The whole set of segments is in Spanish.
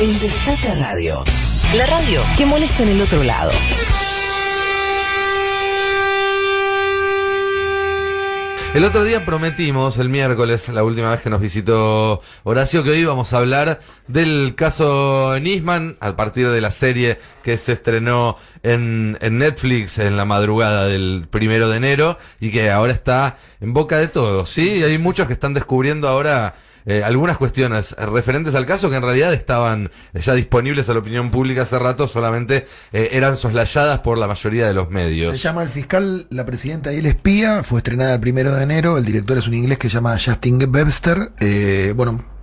El Destape Radio. La radio que molesta en el otro lado. El otro día prometimos, el miércoles, la última vez que nos visitó Horacio, que hoy íbamos a hablar del caso Nisman, a partir de la serie que se estrenó en Netflix en la madrugada del 1 de enero y que ahora está en boca de todos, ¿sí? Hay muchos que están descubriendo ahora algunas cuestiones referentes al caso que en realidad estaban ya disponibles a la opinión pública hace rato, solamente eran soslayadas por la mayoría de los medios. Se llama El Fiscal, la Presidenta y el Espía, fue estrenada el 1 de enero, el director es un inglés que se llama Justin Webster.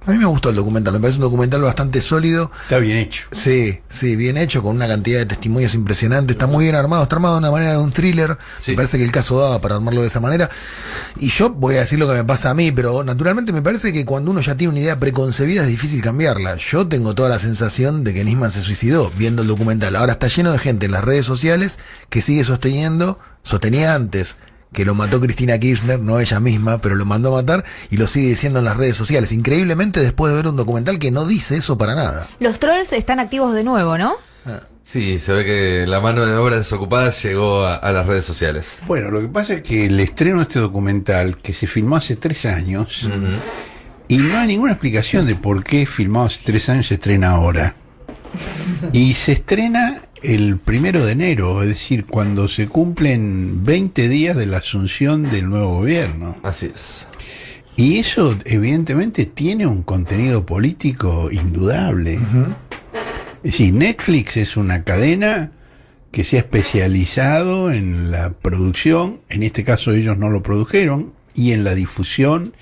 A mí me gustó el documental, me parece un documental bastante sólido. Está bien hecho. Sí, bien hecho, con una cantidad de testimonios impresionantes, está muy bien armado, está armado de una manera de un thriller, sí. Me parece que el caso daba para armarlo de esa manera. Y yo voy a decir lo que me pasa a mí, pero naturalmente me parece que cuando uno ya tiene una idea preconcebida es difícil cambiarla. Yo tengo toda la sensación de que Nisman se suicidó viendo el documental. Ahora está lleno de gente en las redes sociales que sigue sostenía antes que lo mató Cristina Kirchner, no ella misma, pero lo mandó a matar y lo sigue diciendo en las redes sociales. Increíblemente después de ver un documental que no dice eso para nada. Los trolls están activos de nuevo, ¿no? Sí, se ve que la mano de obra desocupada llegó a las redes sociales. Bueno, lo que pasa es que el estreno de este documental, que se filmó hace 3 años, y no hay ninguna explicación de por qué filmado hace 3 años se estrena ahora. Y se estrena el 1 de enero, es decir, cuando se cumplen 20 días de la asunción del nuevo gobierno. Así es. Y eso evidentemente tiene un contenido político indudable. Es decir, Netflix es una cadena que se ha especializado en la producción, en este caso ellos no lo produjeron, y en la difusión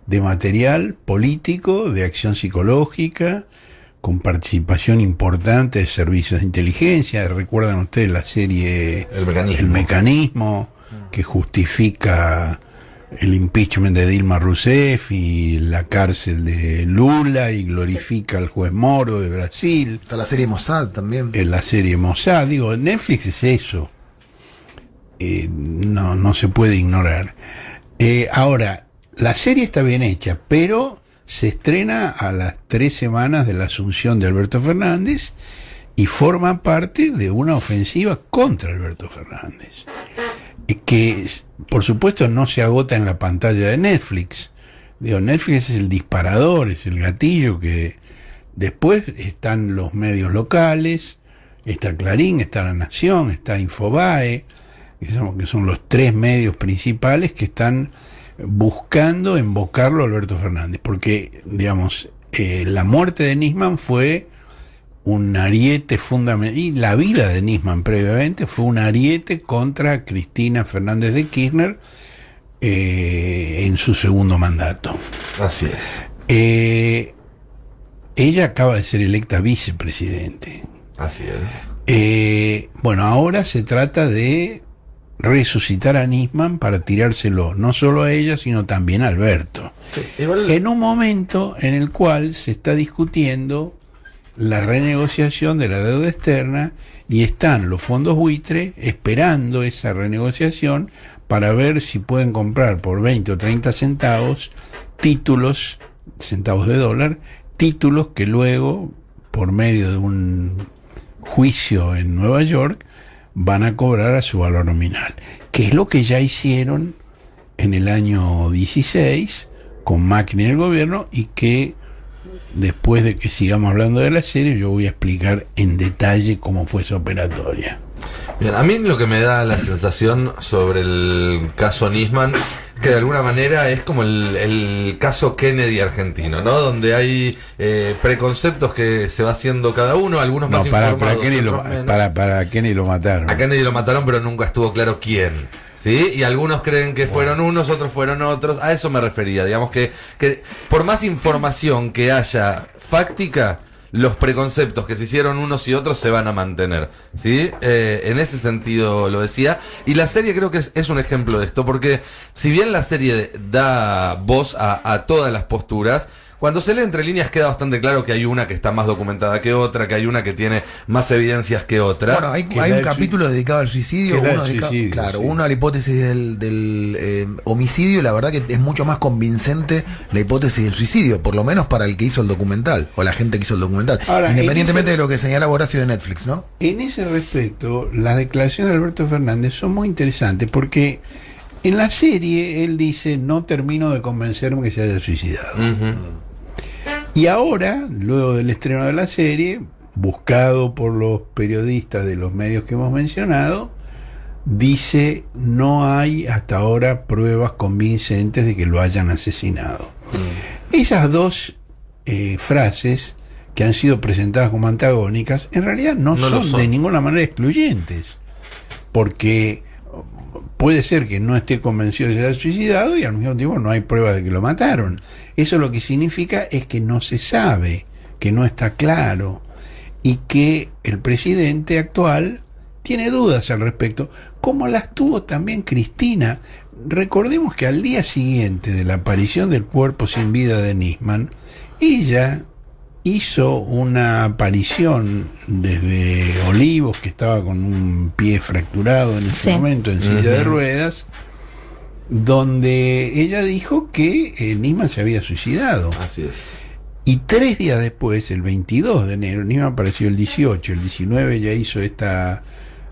de material político, de acción psicológica, con participación importante de servicios de inteligencia. Recuerdan ustedes la serie El Mecanismo, que justifica el impeachment de Dilma Rousseff y la cárcel de Lula y glorifica al juez Moro de Brasil. Está la serie Mossad también. En la serie Mossad, digo, Netflix es eso. No se puede ignorar. Ahora, la serie está bien hecha, pero se estrena a las 3 semanas de la asunción de Alberto Fernández y forma parte de una ofensiva contra Alberto Fernández, que por supuesto no se agota en la pantalla de Netflix. Digo, Netflix es el disparador, es el gatillo, que después están los medios locales, está Clarín, está La Nación, está Infobae, que son los 3 medios principales que están buscando invocarlo a Alberto Fernández, porque, digamos, la muerte de Nisman fue un ariete fundamental, y la vida de Nisman previamente fue un ariete contra Cristina Fernández de Kirchner en su segundo mandato. Así es. Ella acaba de ser electa vicepresidente. Así es. Bueno, ahora se trata de resucitar a Nisman para tirárselo no solo a ella, sino también a Alberto. Sí, en un momento en el cual se está discutiendo la renegociación de la deuda externa y están los fondos buitre esperando esa renegociación para ver si pueden comprar por 20 o 30 centavos centavos de dólar, títulos que luego, por medio de un juicio en Nueva York, van a cobrar a su valor nominal, que es lo que ya hicieron en el año 16 con Macri en el gobierno, y que después de que sigamos hablando de la serie yo voy a explicar en detalle cómo fue esa operatoria. Bien, a mí lo que me da la sensación sobre el caso Nisman, que de alguna manera es como el caso Kennedy argentino, ¿no? Donde hay preconceptos que se va haciendo cada uno, algunos más informados. Para Kennedy lo mataron. A Kennedy lo mataron, pero nunca estuvo claro quién. ¿Sí? Y algunos creen que fueron unos, otros fueron otros. A eso me refería. Digamos que por más información que haya fáctica, los preconceptos que se hicieron unos y otros se van a mantener, ¿sí? En ese sentido lo decía. Y la serie creo que es un ejemplo de esto, porque si bien la serie da voz a todas las posturas, cuando se lee entre líneas queda bastante claro que hay una que está más documentada que otra, que hay una que tiene más evidencias que otra. Bueno, hay un capítulo dedicado al suicidio, suicidio, uno a la hipótesis del homicidio. La verdad que es mucho más convincente la hipótesis del suicidio, por lo menos para el que hizo el documental, o la gente que hizo el documental. Ahora, independientemente de lo que señalaba Horacio de Netflix, ¿no? En ese respecto, las declaraciones de Alberto Fernández son muy interesantes, porque en la serie él dice: no termino de convencerme que se haya suicidado. Y ahora, luego del estreno de la serie, buscado por los periodistas de los medios que hemos mencionado, dice: no hay hasta ahora pruebas convincentes de que lo hayan asesinado. Esas dos frases, que han sido presentadas como antagónicas, en realidad no son de ninguna manera excluyentes, porque puede ser que no esté convencido de que se haya suicidado y al mismo tiempo no hay pruebas de que lo mataron. Eso lo que significa es que no se sabe, que no está claro, y que el presidente actual tiene dudas al respecto, como las tuvo también Cristina. Recordemos que al día siguiente de la aparición del cuerpo sin vida de Nisman, ella hizo una aparición desde Olivos, que estaba con un pie fracturado en ese momento, en silla de ruedas, donde ella dijo que Nisman se había suicidado. Así es. Y 3 días después, el 22 de enero, Nisman apareció el 18, el 19 ya hizo esta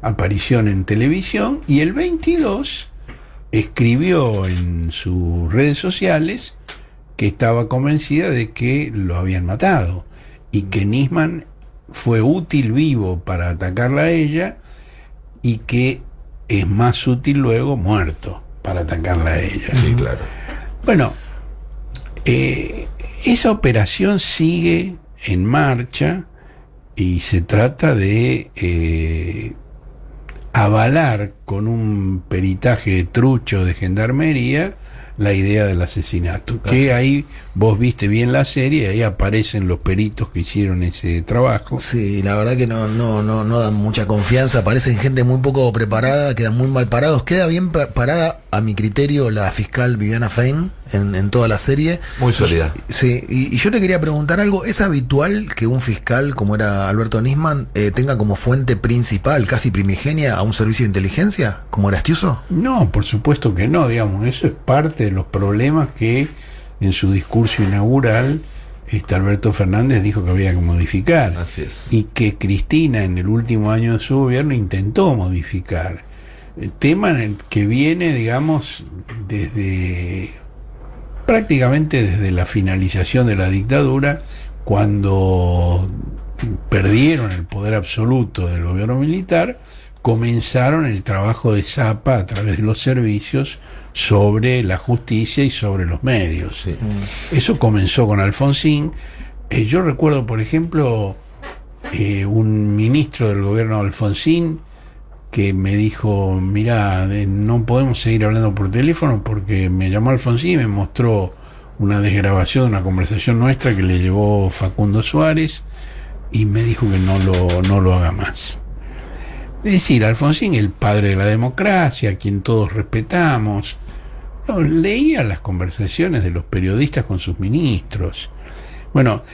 aparición en televisión, y el 22 escribió en sus redes sociales que estaba convencida de que lo habían matado y que Nisman fue útil vivo para atacarla a ella, y que es más útil luego muerto para atacarla a ella. Sí, claro. Bueno, esa operación sigue en marcha y se trata de avalar con un peritaje trucho de gendarmería la idea del asesinato, que ahí vos viste bien la serie, ahí aparecen los peritos que hicieron ese trabajo. Sí, la verdad que no dan mucha confianza, aparecen gente muy poco preparada, quedan muy mal parados. Queda bien parada, a mi criterio, la fiscal Viviana Fein en toda la serie. Muy sólida. Sí, y yo te quería preguntar algo: ¿es habitual que un fiscal, como era Alberto Nisman, tenga como fuente principal, casi primigenia, a un servicio de inteligencia, como era Astiuso? No, por supuesto que no, digamos, eso es parte de los problemas que en su discurso inaugural Alberto Fernández dijo que había que modificar. Así es. Y que Cristina en el último año de su gobierno intentó modificar. El tema en el que viene, digamos, prácticamente desde la finalización de la dictadura, cuando perdieron el poder absoluto del gobierno militar, comenzaron el trabajo de Zapa a través de los servicios sobre la justicia y sobre los medios. Sí. Eso comenzó con Alfonsín. Yo recuerdo, por ejemplo, un ministro del gobierno de Alfonsín que me dijo: mirá, no podemos seguir hablando por teléfono, porque me llamó Alfonsín y me mostró una desgrabación de una conversación nuestra que le llevó Facundo Suárez, y me dijo que no lo haga más. Es decir, Alfonsín, el padre de la democracia, a quien todos respetamos, leía las conversaciones de los periodistas con sus ministros. Bueno,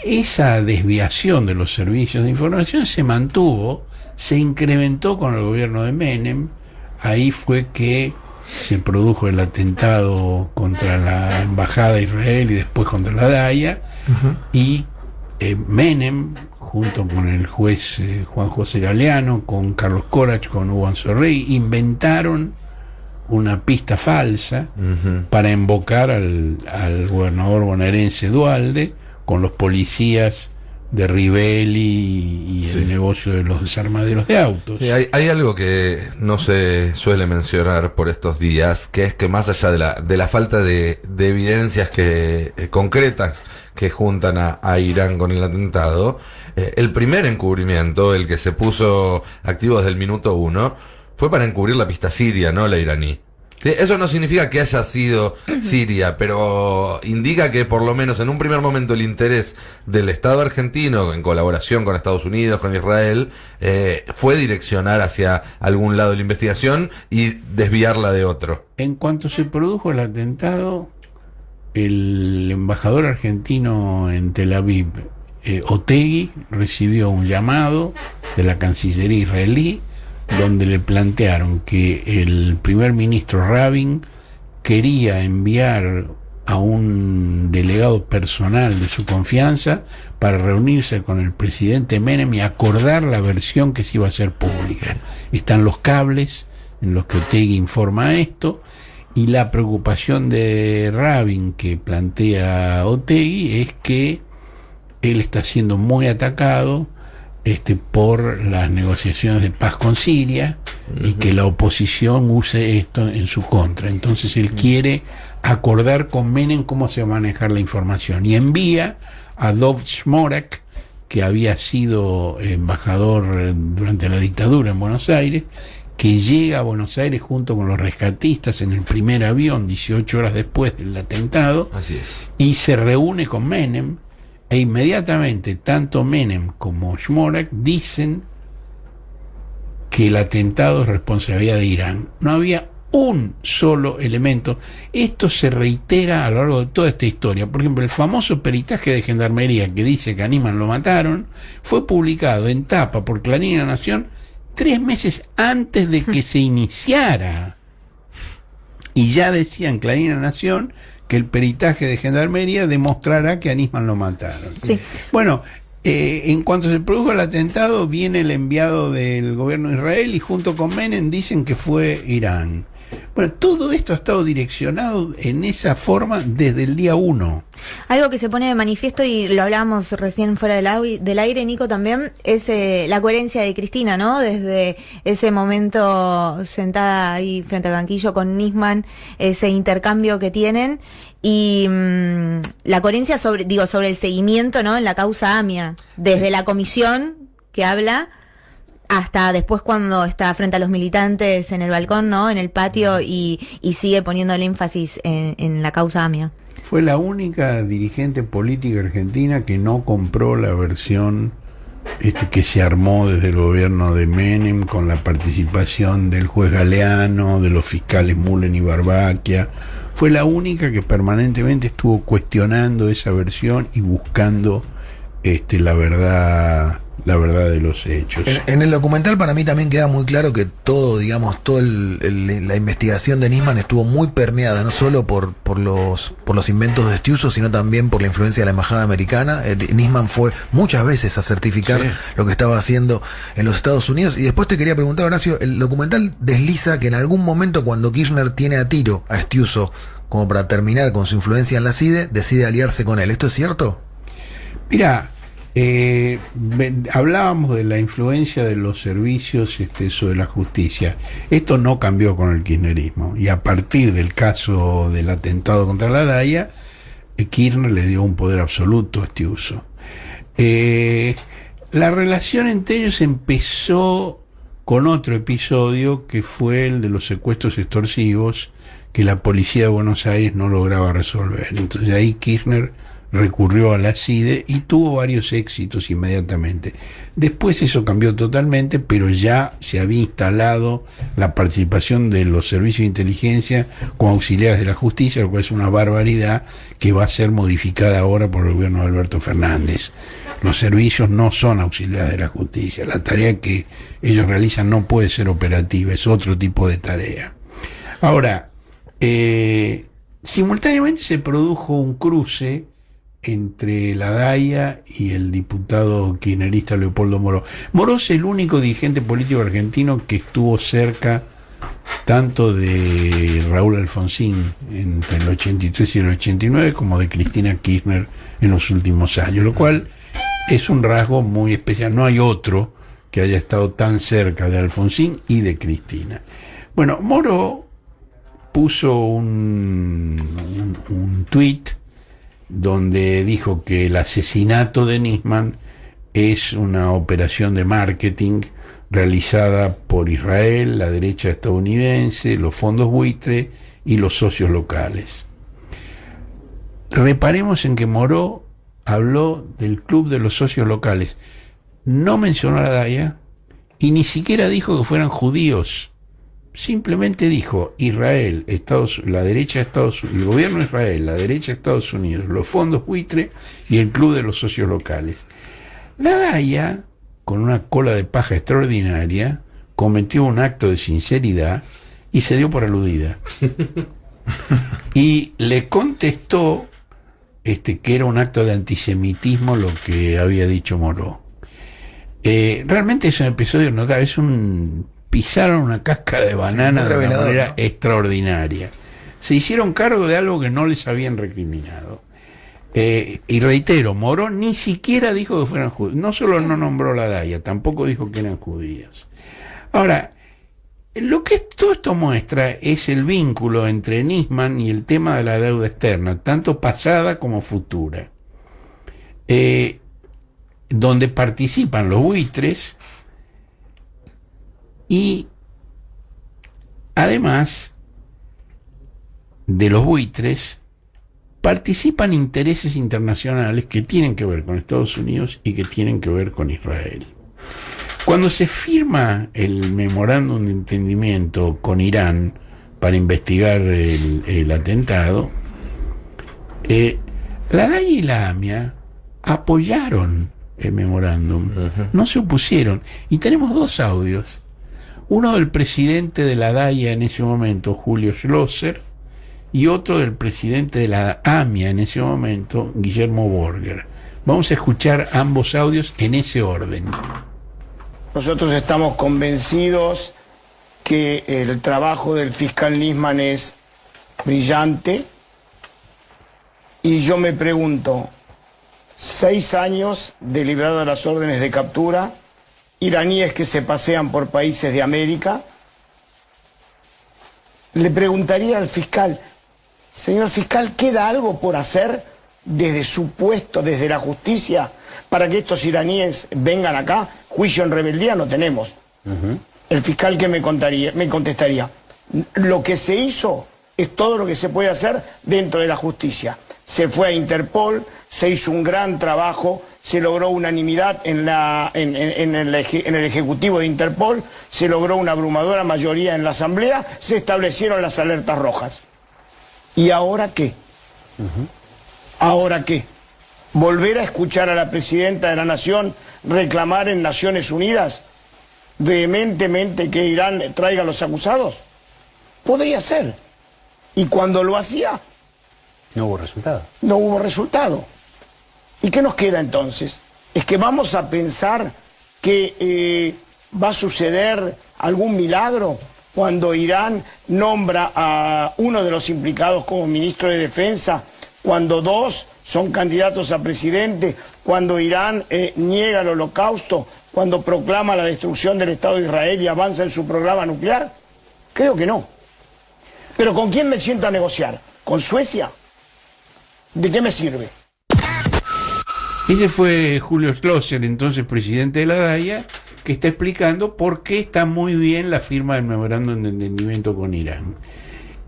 esa desviación de los servicios de información se mantuvo, se incrementó con el gobierno de Menem. Ahí fue que se produjo el atentado contra la embajada de Israel y después contra la DAIA. Y Menem, junto con el juez Juan José Galeano, con Carlos Corach, con Hugo Anzorrey, inventaron una pista falsa para invocar al gobernador bonaerense Duhalde con los policías de Rivelli y el negocio de los desarmaderos de autos. Sí, hay algo que no se suele mencionar por estos días, que es que más allá de la falta de evidencias concretas que juntan a Irán con el atentado, el primer encubrimiento, el que se puso activo desde el minuto 1, fue para encubrir la pista siria, no la iraní. ¿Sí? Eso no significa que haya sido Siria, pero indica que por lo menos en un primer momento el interés del Estado argentino, en colaboración con Estados Unidos, con Israel, fue direccionar hacia algún lado de la investigación y desviarla de otro. En cuanto se produjo el atentado, el embajador argentino en Tel Aviv, Otegi, recibió un llamado de la Cancillería israelí donde le plantearon que el primer ministro Rabin quería enviar a un delegado personal de su confianza para reunirse con el presidente Menem y acordar la versión que se iba a hacer pública. Están los cables en los que Otegi informa esto, y la preocupación de Rabin que plantea Otegi es que él está siendo muy atacado por las negociaciones de paz con Siria, y que la oposición use esto en su contra. Entonces él quiere acordar con Menem cómo se va a manejar la información, y envía a Dov Shmorak, que había sido embajador durante la dictadura en Buenos Aires, que llega a Buenos Aires junto con los rescatistas en el primer avión 18 horas después del atentado. Así es. Y se reúne con Menem, e inmediatamente tanto Menem como Shmorak dicen que el atentado es responsabilidad de Irán. No había un solo elemento. Esto se reitera a lo largo de toda esta historia. Por ejemplo, el famoso peritaje de Gendarmería que dice que a Nisman lo mataron fue publicado en tapa por Clarín y La Nación 3 meses antes de que se iniciara. Y ya decían Clarín y La Nación que el peritaje de Gendarmería demostrará que a Nisman lo mataron. Sí. Bueno, en cuanto se produjo el atentado, viene el enviado del gobierno de Israel y junto con Menem dicen que fue Irán. Bueno, todo esto ha estado direccionado en esa forma desde el día 1. Algo que se pone de manifiesto, y lo hablábamos recién fuera del aire, Nico, también, es la coherencia de Cristina, ¿no? Desde ese momento sentada ahí frente al banquillo con Nisman, ese intercambio que tienen, y la coherencia sobre el seguimiento, ¿no? En la causa AMIA, desde la comisión que habla hasta después cuando está frente a los militantes en el balcón, ¿no? En el patio, y sigue poniendo el énfasis en la causa AMIA. Fue la única dirigente política argentina que no compró la versión que se armó desde el gobierno de Menem, con la participación del juez Galeano, de los fiscales Mullen y Barbaquia. Fue la única que permanentemente estuvo cuestionando esa versión y buscando la verdad de los hechos. En el documental para mí también queda muy claro que todo, digamos, la investigación de Nisman estuvo muy permeada, no solo por los inventos de Stiuso, sino también por la influencia de la embajada americana. Nisman fue muchas veces a certificar lo que estaba haciendo en los Estados Unidos. Y después te quería preguntar, Horacio, el documental desliza que en algún momento, cuando Kirchner tiene a tiro a Stiuso como para terminar con su influencia en la CIDE, decide aliarse con él. ¿Esto es cierto? Mirá, hablábamos de la influencia de los servicios sobre la justicia. Esto no cambió con el kirchnerismo, y a partir del caso del atentado contra la DAIA, Kirchner le dio un poder absoluto a Stiuso. La relación entre ellos empezó con otro episodio, que fue el de los secuestros extorsivos, que la policía de Buenos Aires no lograba resolver. Entonces ahí Kirchner recurrió a la CIDE y tuvo varios éxitos inmediatamente. Después eso cambió totalmente, pero ya se había instalado la participación de los servicios de inteligencia como auxiliares de la justicia, lo cual es una barbaridad que va a ser modificada ahora por el gobierno de Alberto Fernández. Los servicios no son auxiliares de la justicia. La tarea que ellos realizan no puede ser operativa, es otro tipo de tarea. Ahora, simultáneamente se produjo un cruce entre la DAIA y el diputado kirchnerista Leopoldo Moró. Moró es el único dirigente político argentino que estuvo cerca tanto de Raúl Alfonsín entre el 83 y el 89 como de Cristina Kirchner en los últimos años, lo cual es un rasgo muy especial. No hay otro que haya estado tan cerca de Alfonsín y de Cristina. Bueno, Moró puso un tuit donde dijo que el asesinato de Nisman es una operación de marketing realizada por Israel, la derecha estadounidense, los fondos buitre y los socios locales. Reparemos en que Moró habló del club de los socios locales, no mencionó a la DAIA y ni siquiera dijo que fueran judíos, simplemente dijo Israel, la derecha de Estados Unidos, el gobierno de Israel, la derecha de Estados Unidos, los fondos buitre y el club de los socios locales. La Daya, con una cola de paja extraordinaria, cometió un acto de sinceridad y se dio por aludida. Y le contestó que era un acto de antisemitismo lo que había dicho Moró. Realmente es un episodio notable, pisaron una cáscara de banana de una manera extraordinaria. Se hicieron cargo de algo que no les habían recriminado. Y reitero, Moró ni siquiera dijo que fueran judíos. No solo no nombró la Daya, tampoco dijo que eran judíos. Ahora, lo que todo esto muestra es el vínculo entre Nisman y el tema de la deuda externa, tanto pasada como futura, donde participan los buitres y además de los buitres participan intereses internacionales que tienen que ver con Estados Unidos y que tienen que ver con Israel. Cuando se firma el memorándum de entendimiento con Irán para investigar el atentado, la DAI y la AMIA apoyaron el memorándum, no se opusieron. Y tenemos dos audios. Uno del presidente de la DAIA en ese momento, Julio Schlosser, y otro del presidente de la AMIA en ese momento, Guillermo Borger. Vamos a escuchar ambos audios en ese orden. Nosotros estamos convencidos que el trabajo del fiscal Nisman es brillante y yo me pregunto, 6 años de librado de las órdenes de captura, iraníes que se pasean por países de América, le preguntaría al fiscal, señor fiscal, ¿queda algo por hacer desde su puesto, desde la justicia, para que estos iraníes vengan acá? Juicio en rebeldía no tenemos. El fiscal que me contestaría, lo que se hizo es todo lo que se puede hacer dentro de la justicia. Se fue a Interpol, se hizo un gran trabajo, se logró unanimidad en el Ejecutivo de Interpol, se logró una abrumadora mayoría en la Asamblea, se establecieron las alertas rojas. ¿Y ahora qué? ¿Ahora qué? ¿Volver a escuchar a la Presidenta de la Nación reclamar en Naciones Unidas vehementemente que Irán traiga a los acusados? Podría ser. Y cuando lo hacía, no hubo resultado. No hubo resultado. ¿Y qué nos queda entonces? ¿Es que vamos a pensar que va a suceder algún milagro cuando Irán nombra a uno de los implicados como ministro de Defensa, cuando 2 son candidatos a presidente, cuando Irán niega el holocausto, cuando proclama la destrucción del Estado de Israel y avanza en su programa nuclear? Creo que no. ¿Pero con quién me siento a negociar? ¿Con Suecia? ¿De qué me sirve? Ese fue Julio Schlosser, entonces presidente de la DAIA, que está explicando por qué está muy bien la firma del memorándum de entendimiento con Irán.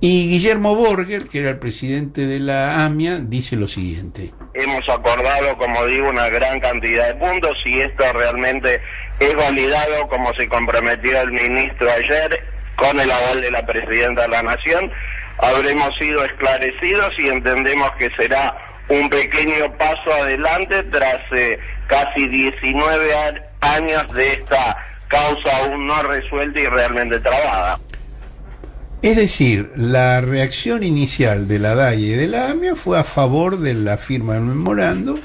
Y Guillermo Borger, que era el presidente de la AMIA, dice lo siguiente. Hemos acordado, como digo, una gran cantidad de puntos y esto realmente es validado como se comprometió el ministro ayer con el aval de la Presidenta de la Nación. Habremos sido esclarecidos y entendemos que será un pequeño paso adelante tras casi 19 años de esta causa aún no resuelta y realmente trabada. Es decir, la reacción inicial de la DAIA y de la AMIA fue a favor de la firma del memorando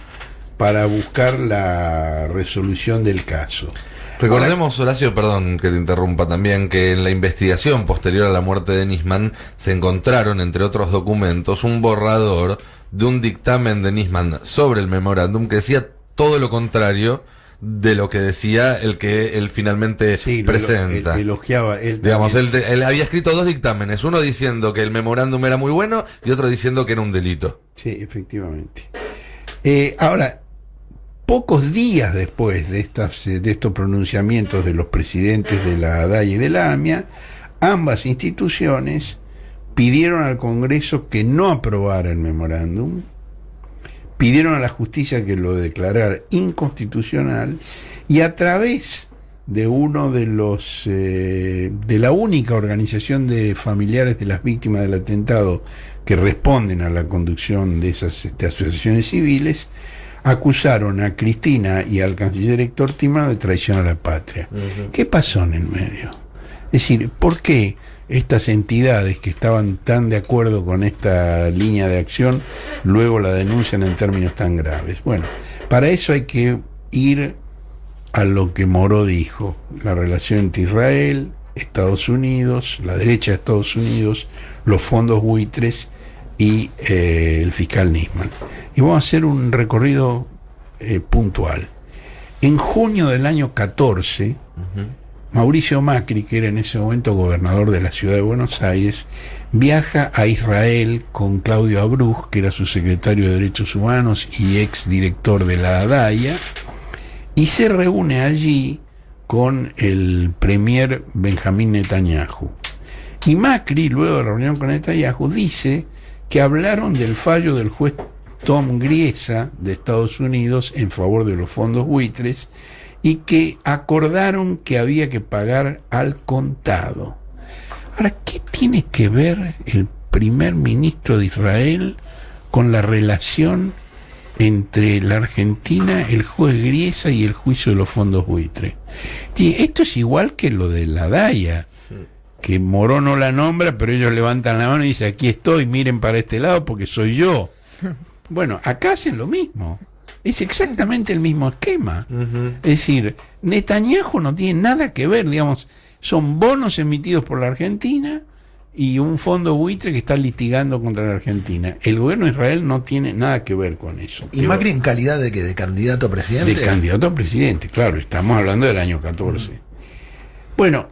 para buscar la resolución del caso. Recordemos, Horacio, perdón que te interrumpa también, que en la investigación posterior a la muerte de Nisman se encontraron, entre otros documentos, un borrador de un dictamen de Nisman sobre el memorándum que decía todo lo contrario de lo que decía el que él finalmente presenta. Elogiaba. Digamos, él había escrito 2 dictámenes, uno diciendo que el memorándum era muy bueno y otro diciendo que era un delito. Sí, efectivamente. Ahora, pocos días después de estos pronunciamientos de los presidentes de la DAIA y de la AMIA, ambas instituciones pidieron al Congreso que no aprobara el memorándum, pidieron a la justicia que lo declarara inconstitucional y a través de uno de los de la única organización de familiares de las víctimas del atentado que responden a la conducción de esas asociaciones civiles, acusaron a Cristina y al canciller Héctor Timmermans de traición a la patria. ¿Qué pasó en el medio? Es decir, ¿por qué estas entidades que estaban tan de acuerdo con esta línea de acción luego la denuncian en términos tan graves? Bueno, para eso hay que ir a lo que Moró dijo, la relación entre Israel, Estados Unidos, la derecha de Estados Unidos, los fondos buitres y el fiscal Nisman. Y vamos a hacer un recorrido puntual. En junio del año 14, Mauricio Macri, que era en ese momento gobernador de la ciudad de Buenos Aires, viaja a Israel con Claudio Abruz, que era su secretario de Derechos Humanos y ex director de la ADAIA, y se reúne allí con el premier Benjamín Netanyahu. Y Macri, luego de la reunión con Netanyahu, dice que hablaron del fallo del juez Tom Griesa de Estados Unidos en favor de los fondos buitres y que acordaron que había que pagar al contado. Ahora, ¿qué tiene que ver el primer ministro de Israel con la relación entre la Argentina, el juez Griesa y el juicio de los fondos buitres? Y esto es igual que lo de la DAIA, que Moró no la nombra, pero ellos levantan la mano y dicen, aquí estoy, miren para este lado porque soy yo. Bueno, acá hacen lo mismo. Es exactamente el mismo esquema. Es decir, Netanyahu no tiene nada que ver, digamos, son bonos emitidos por la Argentina y un fondo buitre que está litigando contra la Argentina. El gobierno de Israel no tiene nada que ver con eso. ¿Y Macri en calidad de qué? ¿De candidato a presidente? De candidato a presidente, claro, estamos hablando del año 14. Bueno,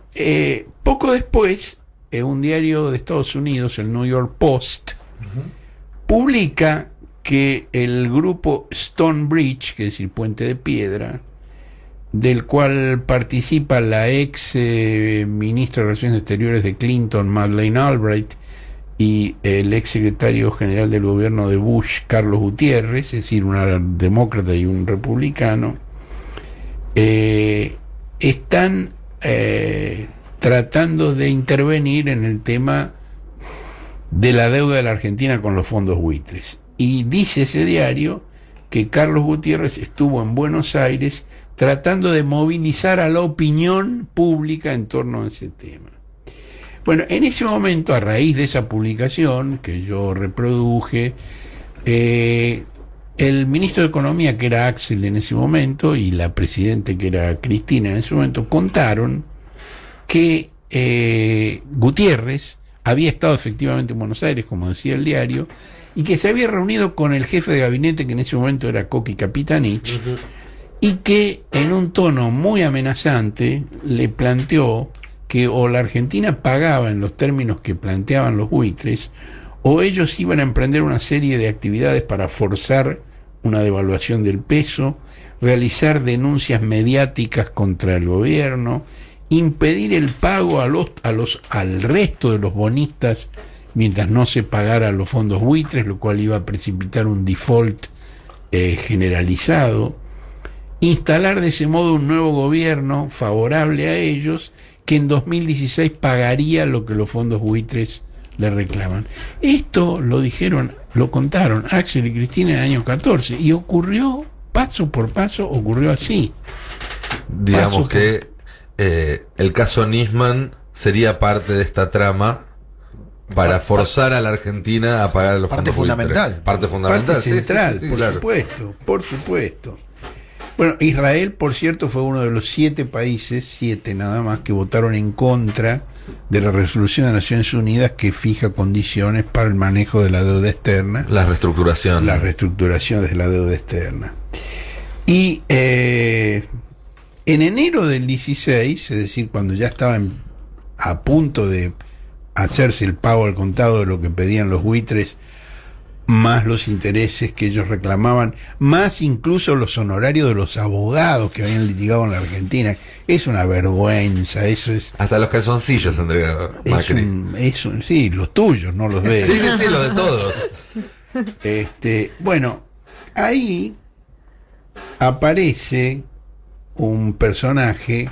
poco después, un diario de Estados Unidos, el New York Post, publica que el grupo Stonebridge, que es decir, Puente de Piedra, del cual participa la ex ministra de Relaciones Exteriores de Clinton, Madeleine Albright, y el ex secretario general del gobierno de Bush, Carlos Gutiérrez, es decir, una demócrata y un republicano, están tratando de intervenir en el tema de la deuda de la Argentina con los fondos buitres. Y dice ese diario que Carlos Gutiérrez estuvo en Buenos Aires tratando de movilizar a la opinión pública en torno a ese tema. Bueno, en ese momento, a raíz de esa publicación que yo reproduje, el ministro de Economía, que era Axel en ese momento, y la presidenta, que era Cristina en ese momento, contaron que Gutiérrez había estado efectivamente en Buenos Aires, como decía el diario, y que se había reunido con el jefe de gabinete, que en ese momento era Coqui Capitanich, y que en un tono muy amenazante le planteó que o la Argentina pagaba en los términos que planteaban los buitres, o ellos iban a emprender una serie de actividades para forzar una devaluación del peso, realizar denuncias mediáticas contra el gobierno, impedir el pago al resto de los bonistas mientras no se pagara los fondos buitres, lo cual iba a precipitar un default generalizado, instalar de ese modo un nuevo gobierno favorable a ellos, que en 2016 pagaría lo que los fondos buitres le reclaman. Esto lo dijeron, lo contaron Axel y Cristina en el año 14, y ocurrió paso por paso, ocurrió así. Digamos que el caso Nisman sería parte de esta trama para forzar a la Argentina a pagar los fondos buitres. Parte fundamental, parte central, sí, por claro. supuesto, por supuesto. Bueno, Israel, por cierto, fue uno de los 7 países, 7 nada más, que votaron en contra de la resolución de Naciones Unidas que fija condiciones para el manejo de la deuda externa. La reestructuración. La reestructuración de la deuda externa. Y en enero del 16, es decir, cuando ya estaban a punto de hacerse el pago al contado de lo que pedían los buitres, más los intereses que ellos reclamaban, más incluso los honorarios de los abogados que habían litigado en la Argentina. Es una vergüenza, eso es... Hasta los calzoncillos entregaba Macri. Sí, los tuyos, no los de él. Sí, los de todos. Bueno, ahí aparece un personaje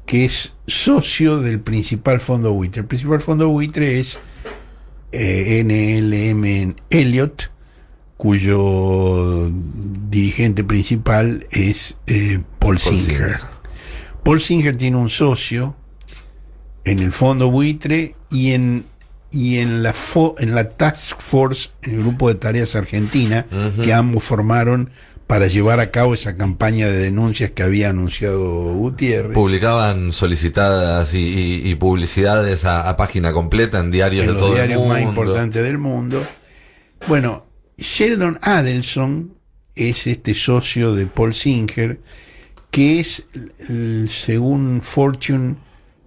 que es socio del principal fondo buitre. El principal fondo buitre es NLM Elliott, cuyo dirigente principal es Paul Singer. Paul Singer tiene un socio en el fondo buitre y en la Task Force, en el grupo de tareas argentina, que ambos formaron para llevar a cabo esa campaña de denuncias que había anunciado Gutiérrez. Publicaban solicitadas y publicidades a página completa en diarios de todo el mundo. En los diarios más importantes del mundo. Bueno, Sheldon Adelson es este socio de Paul Singer, que es, según Fortune,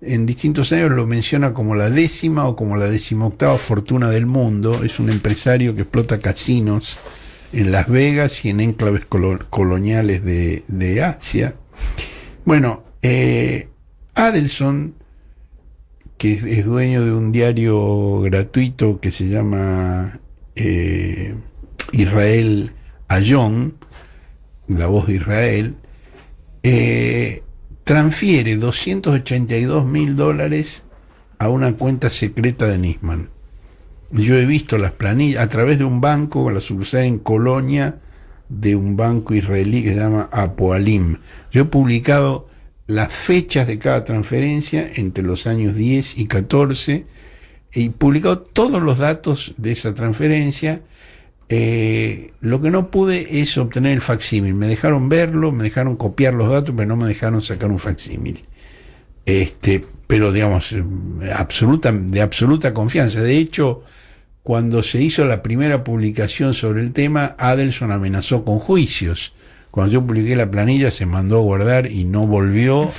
en distintos años lo menciona como la 10ª o como la 18ª fortuna del mundo. Es un empresario que explota casinos en Las Vegas y en enclaves coloniales de Asia. Bueno, Adelson, que es dueño de un diario gratuito que se llama Israel Ayón, La Voz de Israel, transfiere $282.000 a una cuenta secreta de Nisman. Yo he visto las planillas a través de un banco, la sucursal en Colonia de un banco israelí que se llama Apoalim. Yo he publicado las fechas de cada transferencia entre los años 10 y 14 y publicado todos los datos de esa transferencia. Lo que no pude es obtener el facsímil. Me dejaron verlo, me dejaron copiar los datos, pero no me dejaron sacar un facsímil. Pero digamos, de absoluta confianza. De hecho, cuando se hizo la primera publicación sobre el tema, Adelson amenazó con juicios. Cuando yo publiqué la planilla se mandó a guardar y no volvió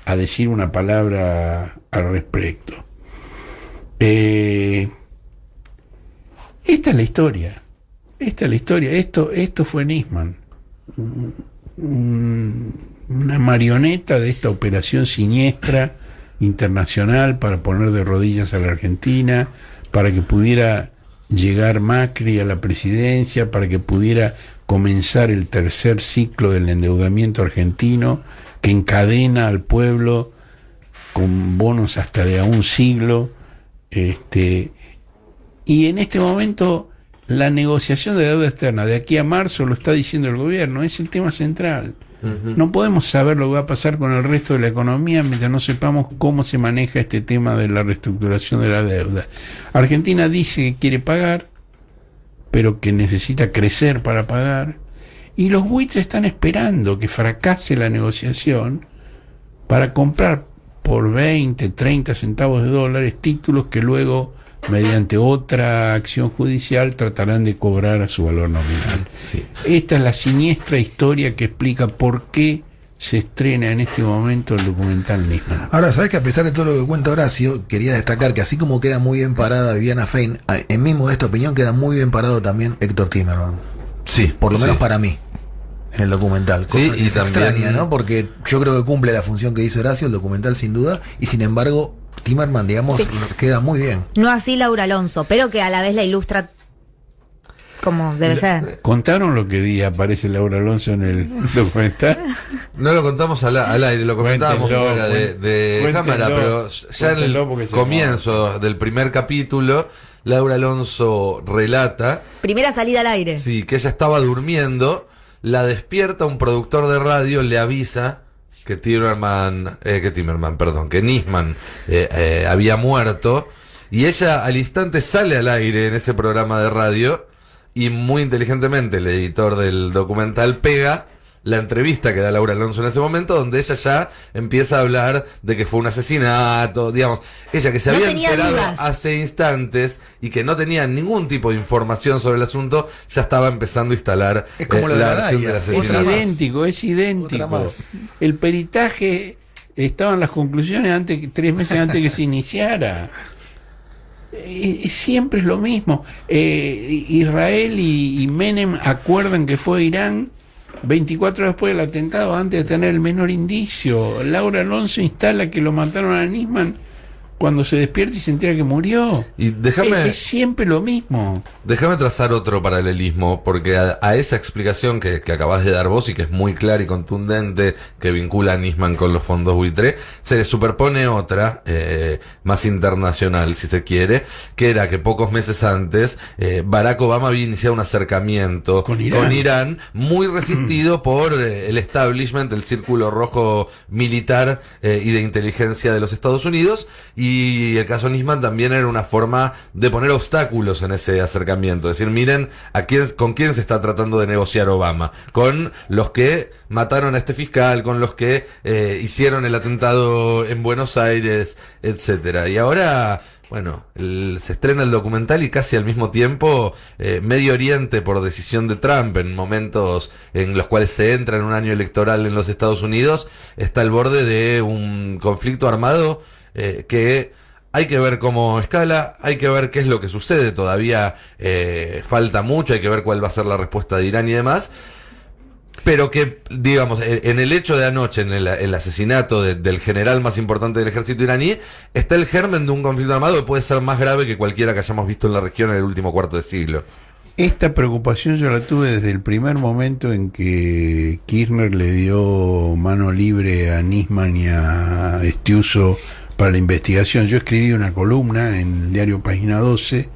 a decir una palabra al respecto. Esta es la historia. Esto fue Nisman. Una marioneta de esta operación siniestra internacional para poner de rodillas a la Argentina, para que pudiera llegar Macri a la presidencia, para que pudiera comenzar el tercer ciclo del endeudamiento argentino que encadena al pueblo con bonos hasta de a un siglo. Y en este momento la negociación de deuda externa de aquí a marzo, lo está diciendo el gobierno, es el tema central. No podemos saber lo que va a pasar con el resto de la economía mientras no sepamos cómo se maneja este tema de la reestructuración de la deuda. Argentina dice que quiere pagar, pero que necesita crecer para pagar, y los buitres están esperando que fracase la negociación para comprar por 20, 30 centavos de dólares títulos que luego, mediante otra acción judicial, tratarán de cobrar a su valor nominal. Sí. Esta es la siniestra historia que explica por qué se estrena en este momento el documental Nisman. Ahora, sabes que a pesar de todo lo que cuenta Horacio, quería destacar que así como queda muy bien parada Viviana Fein, en mi modesta opinión queda muy bien parado también Héctor Timerman. Sí. Por lo menos para mí, en el documental. Cosa que es extraña, ¿no? Porque yo creo que cumple la función que hizo Horacio, el documental sin duda, y sin embargo Timerman, digamos, queda muy bien. No así Laura Alonso, pero que a la vez la ilustra como debe ser. ¿Contaron lo que aparece Laura Alonso en el documental? No lo contamos al aire, lo comentábamos fuera de cámara, pero ya en el comienzo del primer capítulo, Laura Alonso relata... Primera salida al aire. Sí, que ella estaba durmiendo, la despierta un productor de radio, le avisa que Nisman había muerto, y ella al instante sale al aire en ese programa de radio, y muy inteligentemente el editor del documental pega la entrevista que da Laura Alonso en ese momento, donde ella ya empieza a hablar de que fue un asesinato, digamos, ella que se había enterado hace instantes y que no tenía ningún tipo de información sobre el asunto, ya estaba empezando a instalar la versión del Es asesinato. idéntico. El peritaje estaban las conclusiones 3 meses antes que se iniciara. Siempre es lo mismo. Israel y Menem acuerdan que fue Irán 24 horas después del atentado, antes de tener el menor indicio. Laura Alonso instala que lo mataron a Nisman cuando se despierta y se entera que murió. Y déjame... Es siempre lo mismo. Déjame trazar otro paralelismo, porque a esa explicación que acabas de dar vos y que es muy clara y contundente, que vincula a Nisman con los fondos buitre, se le superpone otra, más internacional, si se quiere, que era que pocos meses antes Barack Obama había iniciado un acercamiento con Irán muy resistido por el establishment, el círculo rojo militar y de inteligencia de los Estados Unidos, y el caso Nisman también era una forma de poner obstáculos en ese acercamiento, decir, miren con quién se está tratando de negociar Obama, con los que mataron a este fiscal, con los que hicieron el atentado en Buenos Aires, etcétera. Y ahora, bueno, se estrena el documental y casi al mismo tiempo Medio Oriente, por decisión de Trump, en momentos en los cuales se entra en un año electoral en los Estados Unidos, está al borde de un conflicto armado que hay que ver cómo escala, hay que ver qué es lo que sucede, todavía falta mucho, hay que ver cuál va a ser la respuesta de Irán y demás, pero que, digamos, en el hecho de anoche, en el asesinato del general más importante del ejército iraní, está el germen de un conflicto armado que puede ser más grave que cualquiera que hayamos visto en la región en el último cuarto de siglo. Esta preocupación yo la tuve desde el primer momento en que Kirchner le dio mano libre a Nisman y a Estiuso para la investigación. Yo escribí una columna en el diario Página 12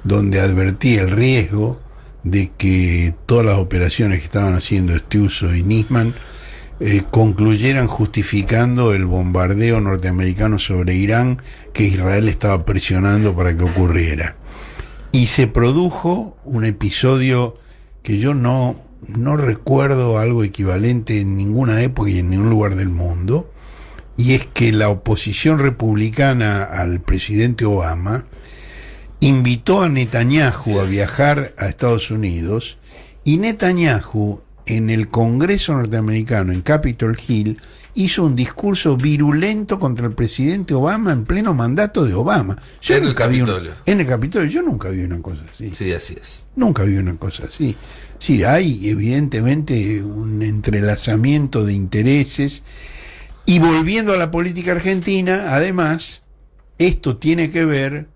donde advertí el riesgo de que todas las operaciones que estaban haciendo Estiuso y Nisman concluyeran justificando el bombardeo norteamericano sobre Irán que Israel estaba presionando para que ocurriera. Y se produjo un episodio que yo no recuerdo algo equivalente en ninguna época y en ningún lugar del mundo, y es que la oposición republicana al presidente Obama invitó a Netanyahu a viajar a Estados Unidos, y Netanyahu en el Congreso norteamericano, en Capitol Hill, hizo un discurso virulento contra el presidente Obama en pleno mandato de Obama. En el Capitolio. En el Capitolio. Yo nunca vi una cosa así. Sí, así es. Nunca vi una cosa así. Sí, hay evidentemente un entrelazamiento de intereses. Y volviendo a la política argentina, además, esto tiene que ver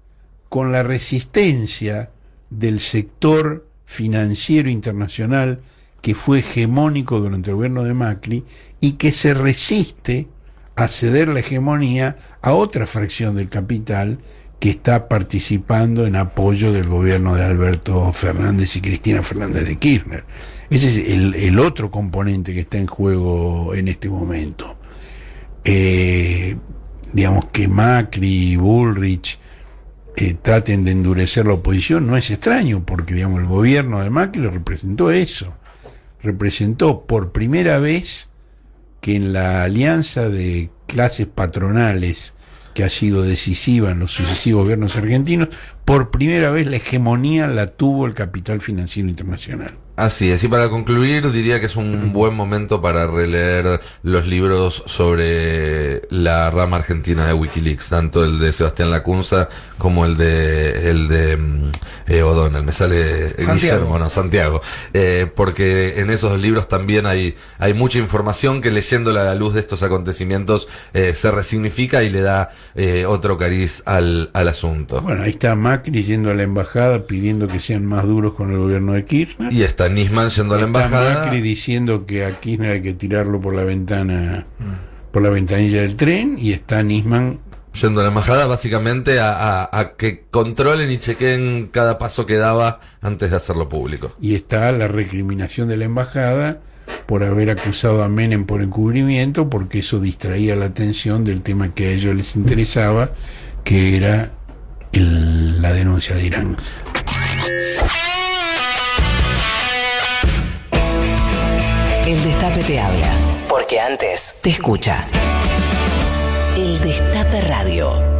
con la resistencia del sector financiero internacional que fue hegemónico durante el gobierno de Macri y que se resiste a ceder la hegemonía a otra fracción del capital que está participando en apoyo del gobierno de Alberto Fernández y Cristina Fernández de Kirchner. Ese es el otro componente que está en juego en este momento. Digamos que Macri y Bullrich traten de endurecer la oposición no es extraño, porque digamos el gobierno de Macri representó eso, representó por primera vez que en la alianza de clases patronales que ha sido decisiva en los sucesivos gobiernos argentinos, por primera vez la hegemonía la tuvo el capital financiero internacional. Así es, y para concluir diría que es un buen momento para releer los libros sobre la rama argentina de Wikileaks, tanto el de Sebastián Lacunza como el de O'Donnell, me sale Santiago, porque en esos libros también hay mucha información que leyéndola a la luz de estos acontecimientos se resignifica y le da otro cariz al asunto. Bueno, ahí está Macri yendo a la embajada pidiendo que sean más duros con el gobierno de Kirchner. Y está Nisman yendo a la embajada. Macri diciendo que a Kirchner hay que tirarlo por la ventana, por la ventanilla del tren, y está Nisman yendo a la embajada básicamente a que controlen y chequeen cada paso que daba antes de hacerlo público. Y está la recriminación de la embajada por haber acusado a Menem por encubrimiento, porque eso distraía la atención del tema que a ellos les interesaba, que era la denuncia de Irán. El Destape te habla, porque antes te escucha. El Destape Radio.